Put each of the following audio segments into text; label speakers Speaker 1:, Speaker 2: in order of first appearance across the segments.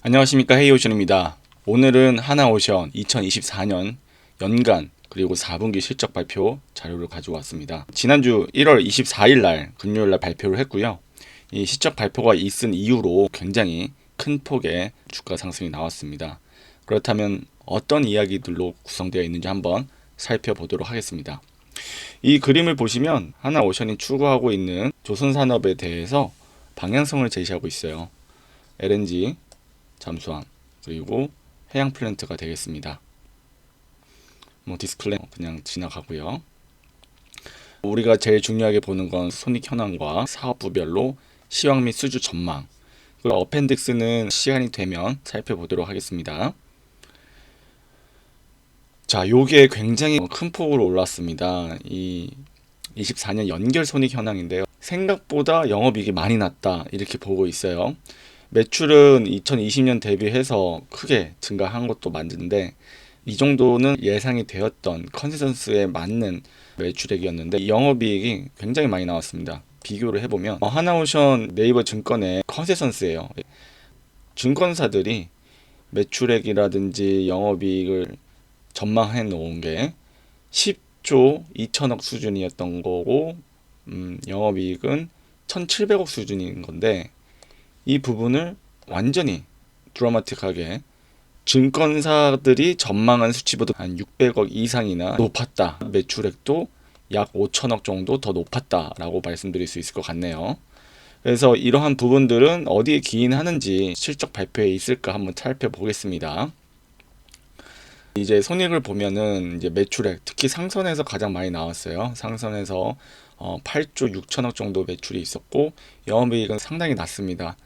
Speaker 1: 안녕하십니까, 헤이오션입니다. 오늘은 하나오션 2024년 연간 그리고 4분기 실적 발표 자료를 가지고 왔습니다. 지난주 1월 24일 날 금요일 날 발표를 했고요. 이 실적 발표가 있은 이후로 굉장히 큰 폭의 주가 상승이 나왔습니다. 그렇다면 어떤 이야기들로 구성되어 있는지 한번 살펴보도록 하겠습니다. 이 그림을 보시면 하나오션이 추구하고 있는 조선산업에 대해서 방향성을 제시하고 있어요. LNG, 잠수함, 그리고 해양 플랜트가 되겠습니다. 디스클레이머 그냥 지나가고요. 우리가 제일 중요하게 보는 건 손익 현황과 사업부별로 시황 및 수주 전망. 그리고 어펜딕스는 시간이 되면 살펴보도록 하겠습니다. 자, 요게 굉장히 큰 폭으로 올랐습니다. 이 24년 연결 손익 현황인데요. 생각보다 영업이익이 많이 났다 이렇게 보고 있어요. 매출은 2020년 대비해서 크게 증가한 것도 맞는데 이 정도는 예상이 되었던 컨센서스에 맞는 매출액이었는데 영업이익이 굉장히 많이 나왔습니다. 비교를 해보면 하나오션 네이버 증권의 컨센서스예요. 증권사들이 매출액이라든지 영업이익을 전망해 놓은 게 10조 2천억 수준이었던 거고 영업이익은 1,700억 수준인 건데 이 부분을 완전히 드라마틱하게 증권사들이 전망한 수치보다 한 600억 이상이나 높았다. 매출액도 약 5천억 정도 더 높았다라고 말씀드릴 수 있을 것 같네요. 그래서 이러한 부분들은 어디에 기인하는지 실적 발표에 있을까 한번 살펴보겠습니다. 이제 손익을 보면은 이제 매출액 특히 상선에서 가장 많이 나왔어요. 상선에서 8조 6천억 정도 매출이 있었고 영업이익은 상당히 낮습니다.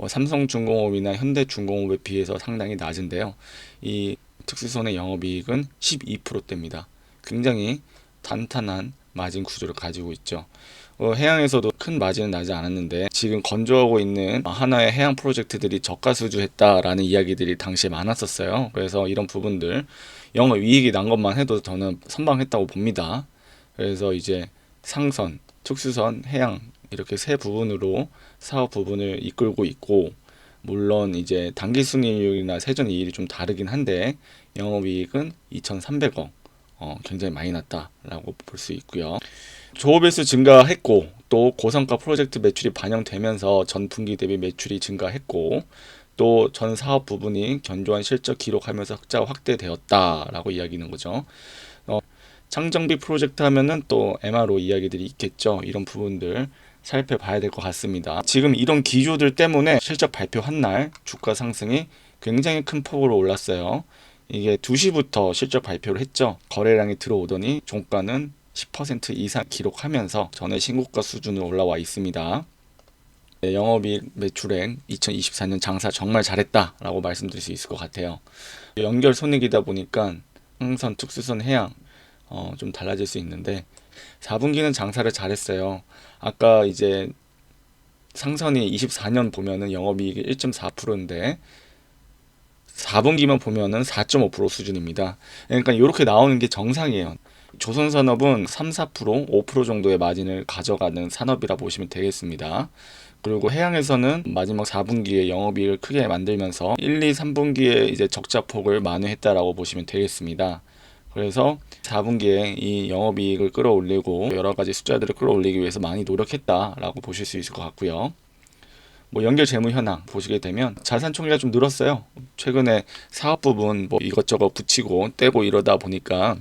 Speaker 1: 삼성중공업이나 현대중공업에 비해서 상당히 낮은데요. 이 특수선의 영업이익은 12%대입니다. 굉장히 탄탄한 마진 구조를 가지고 있죠. 해양에서도 큰 마진은 나지 않았는데 지금 건조하고 있는 하나의 해양 프로젝트들이 저가수주했다라는 이야기들이 당시에 많았었어요. 그래서 이런 부분들 영업이익이 난 것만 해도 저는 선방했다고 봅니다. 그래서 이제 상선, 특수선, 해양 이렇게 세 부분으로 사업 부분을 이끌고 있고 물론 이제 당기 순이율이나 세전 이율이 좀 다르긴 한데 영업이익은 2,300억 굉장히 많이 났다라고 볼 수 있고요. 조업일수 증가했고 또 고성가 프로젝트 매출이 반영되면서 전 분기 대비 매출이 증가했고 또 전 사업 부분이 견조한 실적 기록하면서 흑자가 확대되었다라고 이야기하는 거죠. 창정비 프로젝트 하면은 또 MRO 이야기들이 있겠죠. 이런 부분들 살펴봐야 될 것 같습니다. 지금 이런 기조들 때문에 실적 발표한 날 주가 상승이 굉장히 큰 폭으로 올랐어요. 이게 2시부터 실적 발표를 했죠. 거래량이 들어오더니 종가는 10% 이상 기록하면서 전에 신고가 수준으로 올라와 있습니다. 영업이익 매출액 2024년 장사 정말 잘했다라고 말씀드릴 수 있을 것 같아요. 연결 손익이다 보니까 항선, 특수선, 해양 좀 달라질 수 있는데 4분기는 장사를 잘했어요. 아까 이제 상선이 24년 보면은 영업이익이 1.4%인데 4분기만 보면은 4.5% 수준입니다. 그러니까 이렇게 나오는 게 정상이에요. 조선산업은 3, 4%, 5% 정도의 마진을 가져가는 산업이라 보시면 되겠습니다. 그리고 해양에서는 마지막 4분기에 영업이익을 크게 만들면서 1, 2, 3분기에 이제 적자폭을 만회했다라고 보시면 되겠습니다. 그래서 4분기에 이 영업이익을 끌어올리고 여러 가지 숫자들을 끌어올리기 위해서 많이 노력했다라고 보실 수 있을 것 같고요. 연결 재무 현황 보시게 되면 자산 총리가 좀 늘었어요. 최근에 사업 부분 이것저것 붙이고 떼고 이러다 보니까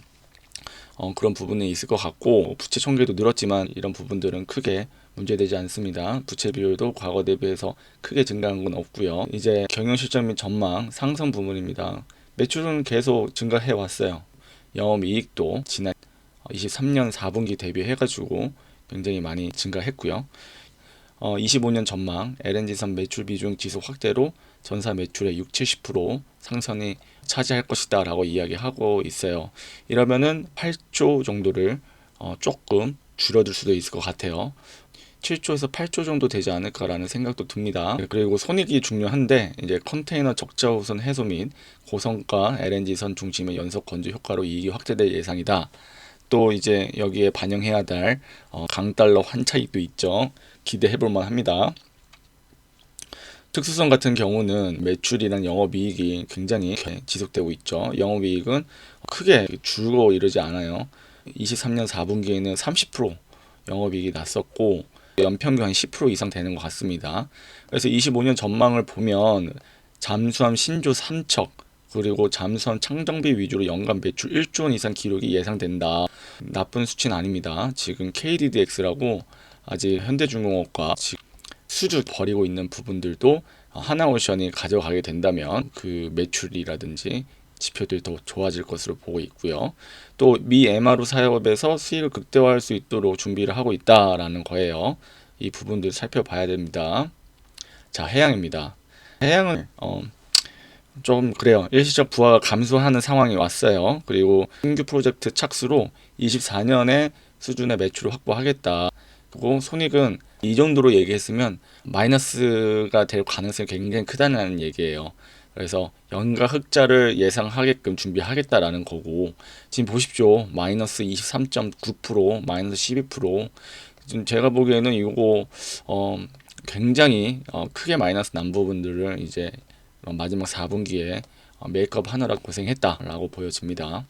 Speaker 1: 그런 부분이 있을 것 같고 부채 총계도 늘었지만 이런 부분들은 크게 문제되지 않습니다. 부채 비율도 과거 대비해서 크게 증가한 건 없고요. 이제 경영 실적 및 전망 상선 부분입니다. 매출은 계속 증가해 왔어요. 영업이익도 지난 23년 4분기 대비해가지고 굉장히 많이 증가했고요. 25년 전망 LNG선 매출 비중 지속 확대로 전사 매출의 6, 70% 상선이 차지할 것이다 라고 이야기하고 있어요. 이러면은 8조 정도를 조금 줄여둘 수도 있을 것 같아요. 7조에서 8조 정도 되지 않을까라는 생각도 듭니다. 그리고 손익이 중요한데 이제 컨테이너 적자 우선 해소 및 고성가 LNG선 중심의 연속 건조 효과로 이익이 확대될 예상이다. 또 이제 여기에 반영해야 될 강달러 환차익도 있죠. 기대해 볼만 합니다. 특수성 같은 경우는 매출이랑 영업이익이 굉장히 지속되고 있죠. 영업이익은 크게 줄고 이러지 않아요. 23년 4분기에는 30% 영업이익이 났었고 연평균 한 10% 이상 되는 것 같습니다. 그래서 25년 전망을 보면 잠수함 신조 3척 그리고 잠수함 창정비 위주로 연간 매출 1조 원 이상 기록이 예상된다. 나쁜 수치는 아닙니다. 지금 KDDX라고 아직 현대중공업과 수주 벌이고 있는 부분들도 하나오션이 가져가게 된다면 그 매출이라든지 지표들이 더 좋아질 것으로 보고 있고요. 또 미 MRO 사업에서 수익을 극대화할 수 있도록 준비를 하고 있다라는 거예요. 이 부분들 살펴봐야 됩니다. 자, 해양입니다. 해양은 좀 그래요. 일시적 부하가 감소하는 상황이 왔어요. 그리고 신규 프로젝트 착수로 24년에 수준의 매출을 확보하겠다. 그리고 손익은 이 정도로 얘기했으면 마이너스가 될 가능성이 굉장히 크다는 얘기예요. 그래서 연가 흑자를 예상하게끔 준비하겠다라는 거고 지금 보십시오. 마이너스 23.9%, 마이너스 12%. 지금 제가 보기에는 이거 굉장히 크게 마이너스 난 부분들을 이제 마지막 4분기에 메이크업 하느라 고생했다라고 보여집니다.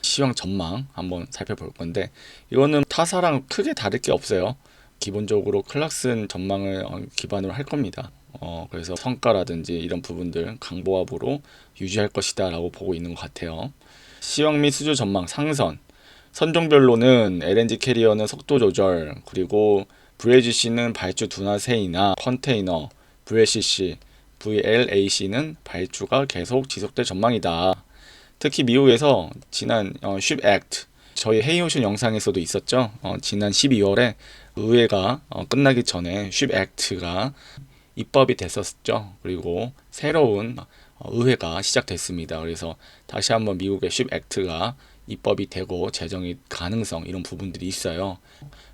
Speaker 1: 시황 전망 한번 살펴볼 건데 이거는 타사랑 크게 다를 게 없어요. 기본적으로 클락슨 전망을 기반으로 할 겁니다. 그래서 성과라든지 이런 부분들 강보합으로 유지할 것이다 라고 보고 있는 것 같아요. 시황 및 수주 전망 상선 선종별로는 LNG 캐리어는 속도 조절 그리고 VLGC는 발주 둔화 세인화 컨테이너 VLCC VLAC는 발주가 계속 지속될 전망이다. 특히 미국에서 지난 쉽 액트 저희 헤이오션 영상에서도 있었죠. 지난 12월에 의회가 끝나기 전에 쉽 액트가 입법이 됐었죠. 그리고 새로운 의회가 시작됐습니다. 그래서 다시 한번 미국의 쉽 액트가 입법이 되고 제정이 가능성 이런 부분들이 있어요.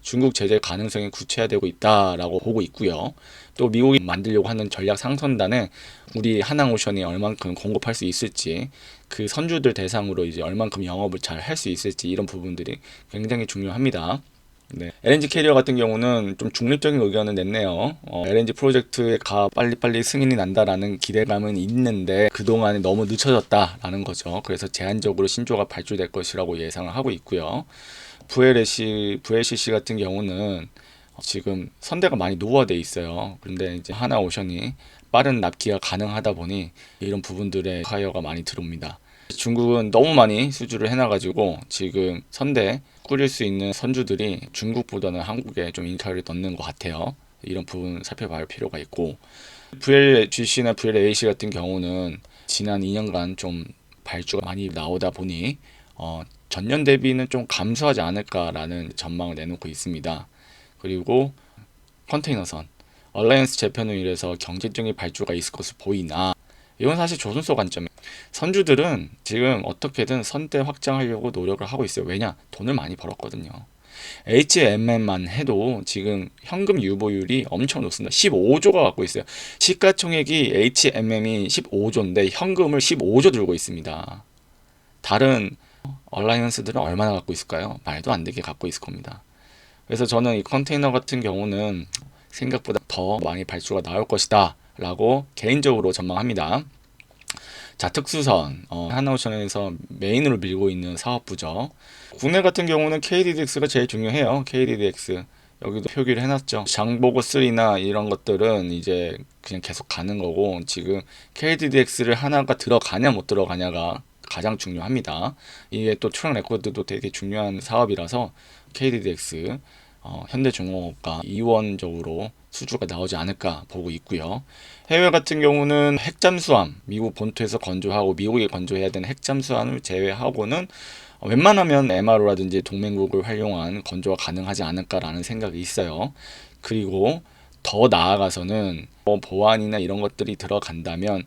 Speaker 1: 중국 제재 가능성이 구체화되고 있다라고 보고 있고요. 또 미국이 만들려고 하는 전략 상선단에 우리 하나오션이 얼만큼 공급할 수 있을지 그 선주들 대상으로 이제 얼만큼 영업을 잘 할 수 있을지 이런 부분들이 굉장히 중요합니다. 네. LNG 캐리어 같은 경우는 좀 중립적인 의견을 냈네요. LNG 프로젝트가 빨리빨리 승인이 난다라는 기대감은 있는데 그동안에 너무 늦춰졌다라는 거죠. 그래서 제한적으로 신조가 발주될 것이라고 예상을 하고 있고요. VLCC 같은 경우는 지금 선대가 많이 노후화돼 있어요. 그런데 이제 하나오션이 빠른 납기가 가능하다 보니 이런 부분들의 하이어가 많이 들어옵니다. 중국은 너무 많이 수주를 해놔가지고 지금 선대 꾸릴 수 있는 선주들이 중국보다는 한국에 좀 인카를 넣는 것 같아요. 이런 부분 살펴볼 필요가 있고 VLGC나 VLAC 같은 경우는 지난 2년간 좀 발주가 많이 나오다 보니 전년 대비는 좀 감소하지 않을까라는 전망을 내놓고 있습니다. 그리고 컨테이너선 얼라이언스 재편으로 인해서 경제적인 발주가 있을 것으로 보이나 이건 사실 조선소 관점이에요. 선주들은 지금 어떻게든 선대 확장하려고 노력을 하고 있어요. 왜냐? 돈을 많이 벌었거든요. HMM만 해도 지금 현금 유보율이 엄청 높습니다. 15조가 갖고 있어요. 시가총액이 HMM이 15조인데 현금을 15조 들고 있습니다. 다른 얼라이언스들은 얼마나 갖고 있을까요? 말도 안 되게 갖고 있을 겁니다. 그래서 저는 이 컨테이너 같은 경우는 생각보다 더 많이 발주가 나올 것이다 라고 개인적으로 전망합니다. 자, 특수선 하나오션에서 메인으로 밀고 있는 사업부죠. 국내 같은 경우는 KDDX가 제일 중요해요. KDDX 여기도 표기를 해놨죠. 장보고 3나 이런 것들은 이제 그냥 계속 가는 거고 지금 KDDX를 하나가 들어가냐 못 들어가냐가 가장 중요합니다. 이게 또 트랙 레코드도 되게 중요한 사업이라서 KDDX 현대중공업과 이원적으로 수주가 나오지 않을까 보고 있고요. 해외 같은 경우는 핵잠수함, 미국 본토에서 건조하고 미국이 건조해야 되는 핵잠수함을 제외하고는 웬만하면 MRO라든지 동맹국을 활용한 건조가 가능하지 않을까라는 생각이 있어요. 그리고 더 나아가서는 보안이나 이런 것들이 들어간다면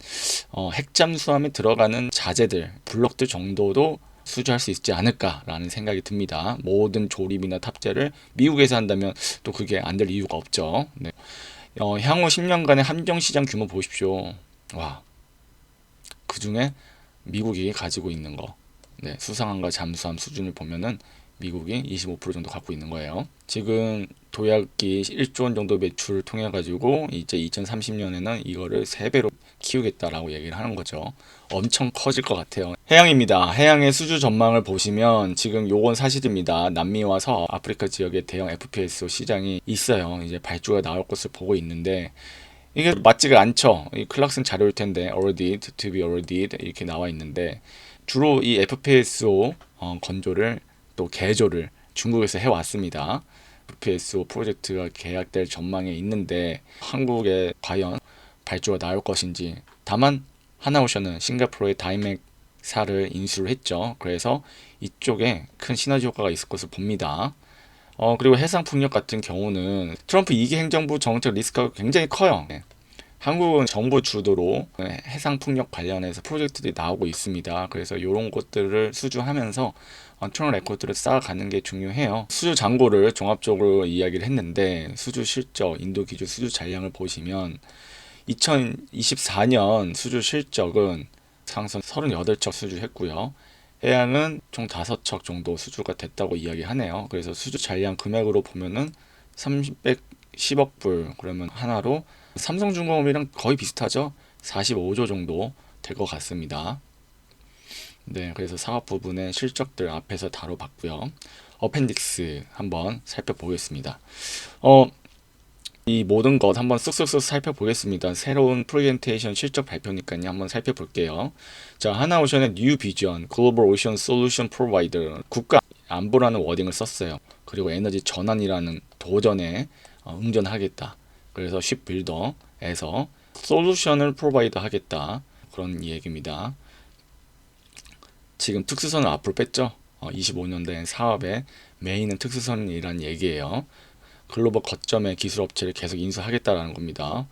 Speaker 1: 핵잠수함에 들어가는 자재들, 블록들 정도도 수주할 수 있지 않을까라는 생각이 듭니다. 모든 조립이나 탑재를 미국에서 한다면 또 그게 안 될 이유가 없죠. 네. 향후 10년간의 함정시장 규모 보십시오. 와, 그 중에 미국이 가지고 있는 거, 네, 수상함과 잠수함 수준을 보면은 미국이 25% 정도 갖고 있는 거예요. 지금 도약이 1조 원 정도 매출을 통해 가지고 이제 2030년에는 이거를 3배로 키우겠다라고 얘기를 하는 거죠. 엄청 커질 것 같아요. 해양입니다. 해양의 수주 전망을 보시면 지금 요건 사실입니다. 남미와 서아프리카 지역에 대형 FPSO 시장이 있어요. 이제 발주가 나올 것을 보고 있는데 이게 맞지가 않죠. 이 클락슨 자료일 텐데 awarded, to be awarded 이렇게 나와 있는데 주로 이 FPSO 건조를 또 개조를 중국에서 해왔습니다. FPSO 프로젝트가 계약될 전망에 있는데 한국에 과연 발주가 나올 것인지. 다만 하나오션은 싱가포르의 다이맥사를 인수를 했죠. 그래서 이쪽에 큰 시너지 효과가 있을 것을 봅니다. 그리고 해상풍력 같은 경우는 트럼프 2기 행정부 정책 리스크가 굉장히 커요. 한국은 정부 주도로 해상풍력 관련해서 프로젝트들이 나오고 있습니다. 그래서 이런 것들을 수주하면서 트랙 레코드를 쌓아가는 게 중요해요. 수주 잔고를 종합적으로 이야기를 했는데 수주 실적, 인도 기준 수주 잔량을 보시면 2024년 수주 실적은 상선 38척 수주했고요. 해양은 총 5척 정도 수주가 됐다고 이야기하네요. 그래서 수주 잔량 금액으로 보면은 310억 불, 그러면 하나로 삼성중공업이랑 거의 비슷하죠. 45조 정도 될 것 같습니다. 네, 그래서 사업 부분의 실적들 앞에서 다뤄봤고요. 어펜딕스 한번 살펴보겠습니다. 이 모든 것 한번 쓱쓱쓱 살펴보겠습니다. 새로운 프레젠테이션 실적 발표니까요. 한번 살펴볼게요. 자, 하나오션의 뉴 비전, 글로벌 오션 솔루션 프로바이더, 국가 안보라는 워딩을 썼어요. 그리고 에너지 전환이라는 도전에 응전하겠다. 그래서 쉽빌더에서 솔루션을 프로바이더 하겠다. 그런 얘기입니다. 지금 특수선을 앞으로 뺐죠. 25년대 사업의 메인은 특수선이라는 얘기예요. 글로벌 거점의 기술 업체를 계속 인수하겠다라는 겁니다.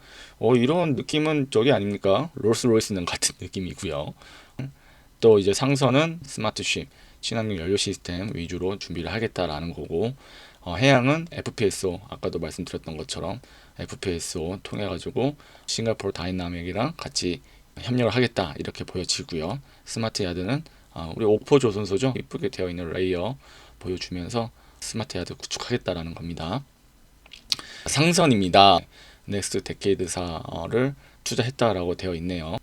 Speaker 1: 이런 느낌은 저기 아닙니까? 롤스로이스는 같은 느낌이고요. 또 이제 상선은 스마트쉽, 친환경 연료 시스템 위주로 준비를 하겠다라는 거고, 해양은 FPSO, 아까도 말씀드렸던 것처럼 FPSO 통해 가지고 싱가포르 다이나믹이랑 같이 협력을 하겠다 이렇게 보여지고요. 스마트 야드는 우리 오포 조선소죠. 이쁘게 되어 있는 레이어 보여주면서 스마트 야드 구축하겠다라는 겁니다. 상선입니다. 넥스트 데케이드사를 투자했다라고 되어 있네요.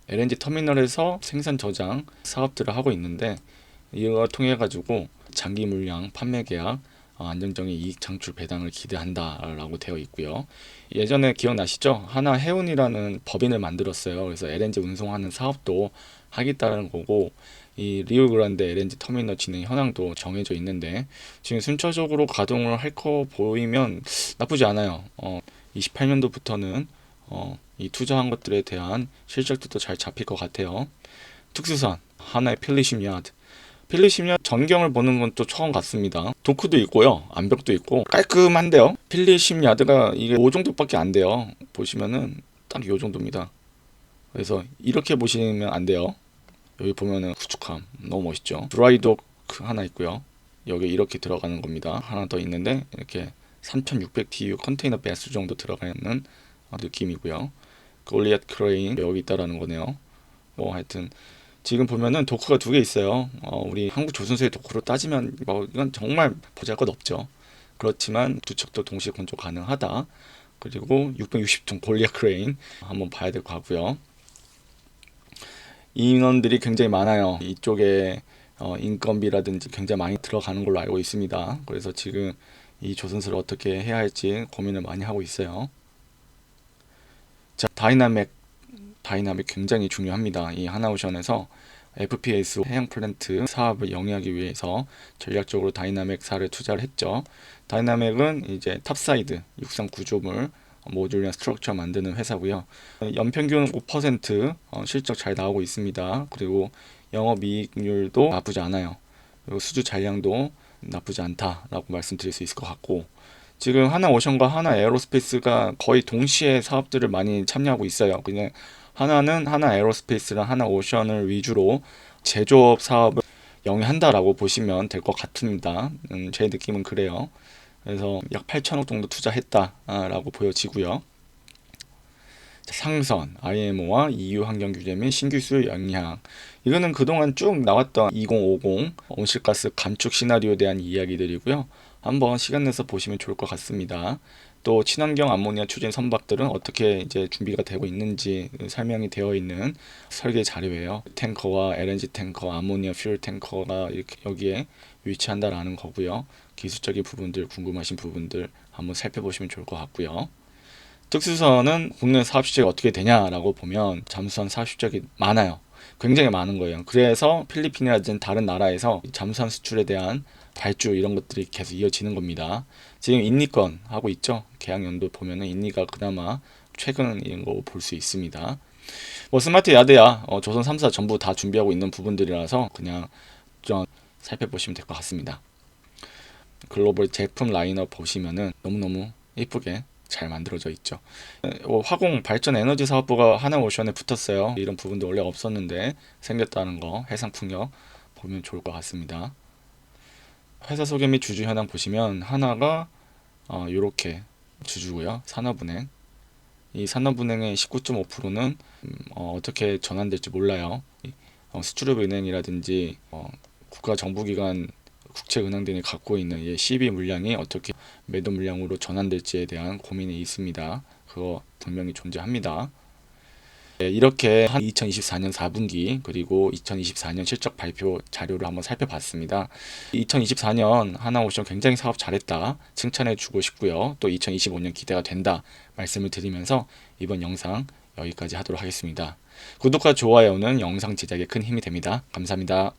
Speaker 1: LNG 터미널에서 생산 저장 사업들을 하고 있는데 이걸 통해 가지고 장기 물량 판매 계약, 안정적인 이익 창출 배당을 기대한다라고 되어 있고요. 예전에 기억나시죠? 하나 해운이라는 법인을 만들었어요. 그래서 LNG 운송하는 사업도 하겠다는 거고, 이 리오그란데 LNG 터미널 진행 현황도 정해져 있는데 지금 순차적으로 가동을 할 거 보이면 나쁘지 않아요. 28년도부터는 이 투자한 것들에 대한 실적도 잘 잡힐 것 같아요. 특수선 하나의 필리십 야드, 필리십 야드 전경을 보는 건 또 처음 같습니다. 도크도 있고요, 암벽도 있고 깔끔한데요. 필리십 야드가 이게 5 정도밖에 안 돼요. 보시면은 딱 이 정도입니다. 그래서 이렇게 보시면 안 돼요. 여기 보면은 구축함 너무 멋있죠. 드라이독 하나 있고요. 여기 이렇게 들어가는 겁니다. 하나 더 있는데 이렇게 3600 TU 컨테이너 배수 정도 들어가는 느낌이고요. 골리앗 크레인 여기 있다라는 거네요. 하여튼 지금 보면은 도크가 2개 있어요. 우리 한국 조선소의 도크로 따지면 이건 정말 보잘것없죠. 그렇지만 두 척도 동시에 건조 가능하다. 그리고 660톤 골리앗 크레인 한번 봐야 될 것 같고요. 인원들이 굉장히 많아요. 이쪽에 인건비라든지 굉장히 많이 들어가는 걸로 알고 있습니다. 그래서 지금 이 조선소를 어떻게 해야 할지 고민을 많이 하고 있어요. 자, 다이나믹 굉장히 중요합니다. 이 하나오션에서 FPS 해양 플랜트 사업을 영위하기 위해서 전략적으로 다이나믹사를 투자를 했죠. 다이나믹은 이제 탑사이드 육상 구조물 모듈이나 스트럭처 만드는 회사고요. 연평균 5% 실적 잘 나오고 있습니다. 그리고 영업이익률도 나쁘지 않아요. 그리고 수주 잔량도 나쁘지 않다라고 말씀드릴 수 있을 것 같고, 지금 하나오션과 하나에어로스페이스가 거의 동시에 사업들을 많이 참여하고 있어요. 그냥 하나는 하나에어로스페이스랑 하나오션을 위주로 제조업 사업을 영위한다라고 보시면 될 것 같습니다. 제 느낌은 그래요. 그래서 약 8천억 정도 투자했다라고 보여지고요. 상선, IMO와 EU 환경 규제 및 신기술 영향. 이거는 그동안 쭉 나왔던 2050 온실가스 감축 시나리오에 대한 이야기들이고요. 한번 시간 내서 보시면 좋을 것 같습니다. 또 친환경 암모니아 추진 선박들은 어떻게 이제 준비가 되고 있는지 설명이 되어 있는 설계 자료예요. 탱커와 LNG 탱커, 암모니아 퓨얼 탱커가 이렇게 여기에 위치한다라는 거고요. 기술적인 부분들, 궁금하신 부분들 한번 살펴보시면 좋을 것 같고요. 특수선은 국내 사업 실적이 어떻게 되냐라고 보면 잠수선 사업 실적이 많아요. 굉장히 많은 거예요. 그래서 필리핀이라든지 다른 나라에서 잠수선 수출에 대한 발주 이런 것들이 계속 이어지는 겁니다. 지금 인니건 하고 있죠. 계약 연도 보면은 인니가 그나마 최근인 거 볼 수 있습니다. 뭐 스마트 야드야 조선 3사 전부 다 준비하고 있는 부분들이라서 그냥 좀 살펴보시면 될 것 같습니다. 글로벌 제품 라인업 보시면은 너무너무 예쁘게 잘 만들어져 있죠. 화공 발전 에너지 사업부가 하나오션에 붙었어요. 이런 부분도 원래 없었는데 생겼다는 거, 해상풍력 보면 좋을 것 같습니다. 회사 소개 및 주주 현황 보시면 하나가 이렇게 주주고요. 산업은행. 이 산업은행의 19.5%는 어떻게 전환될지 몰라요. 수출입은행이라든지 국가정부기관 국채은행 등이 갖고 있는 이 CB 물량이 어떻게 매도 물량으로 전환될지에 대한 고민이 있습니다. 그거 분명히 존재합니다. 네, 이렇게 한 2024년 4분기 그리고 2024년 실적 발표 자료를 한번 살펴봤습니다. 2024년 하나오션 굉장히 사업 잘했다 칭찬해 주고 싶고요. 또 2025년 기대가 된다 말씀을 드리면서 이번 영상 여기까지 하도록 하겠습니다. 구독과 좋아요는 영상 제작에 큰 힘이 됩니다. 감사합니다.